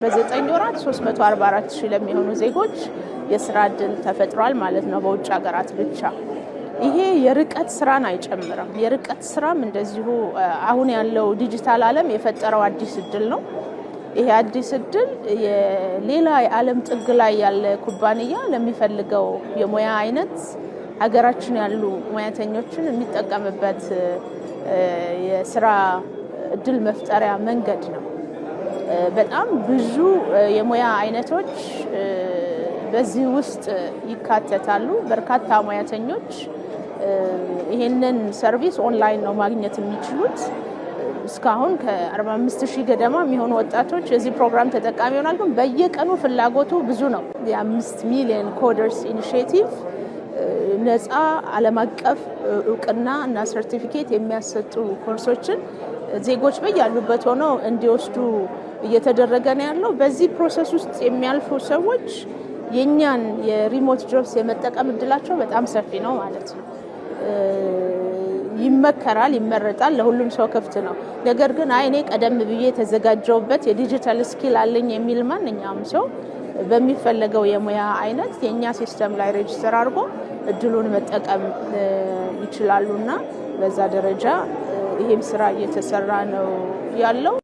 በዘጠኝ ወራት 344,000 ለሚሆኑ ዜጎች የስራ ዕድል ተፈጥሯል ማለት ነው በውጭ ሀገራት ብቻ። ይሄ የርቀት ስራን አይጨምርም። የርቀት ስራም እንደዚሁ አሁን ያለው ዲጂታል ዓለም የፈጠረው አዲስ ዕድል ነው። ይሄ አዲስ ዕድል የሌላ የዓለም ጥግ ላይ ያለ ኩባንያ ለሚፈልገው የሙያ አይነት ሀገራችን ያሉ ሙያተኞችን የሚጠቀምበት የስራ ዕድል መፍጠሪያ መንገድ ነው። በጣም ብዙ የሙያ አይነቶች በዚህ ውስጥ ይካተታሉ። በርካታ ሙያተኞች ይሄንን ሰርቪስ ኦንላይን ነው ማግኘት የሚችሉት። እስካሁን ከ45,000 ገደማ የሚሆኑ ወጣቶች የዚህ ፕሮግራም ተጠቃሚ ይሆናሉ። ግን በየቀኑ ፍላጎቱ ብዙ ነው። የ5 ሚሊዮን ኮደርስ ኢኒሺዬቲቭ ነፃ ዓለም አቀፍ እውቅና እና ሰርቲፊኬት የሚያሰጡ ኮርሶችን ዜጎች በያሉበት ሆነው እንዲወስዱ እየተደረገ ነው ያለው። በዚህ ፕሮሰስ ውስጥ የሚያልፉ ሰዎች የኛን የሪሞት ጆብስ የመጠቀም እድላቸው በጣም ሰፊ ነው ማለት ነው። ይመከራል፣ ይመረጣል፣ ለሁሉም ሰው ክፍት ነው። ነገር ግን እኔ ቀደም ብዬ የተዘጋጀውበት የዲጂታል ስኪል አለኝ የሚል ማንኛውም ሰው በሚፈለገው የሙያ አይነት የኛ ሲስተም ላይ ሬጅስተር አድርጎ እድሉን መጠቀም ይችላሉና በዛ ደረጃ ይሄም ስራ እየተሰራ ነው ያለው።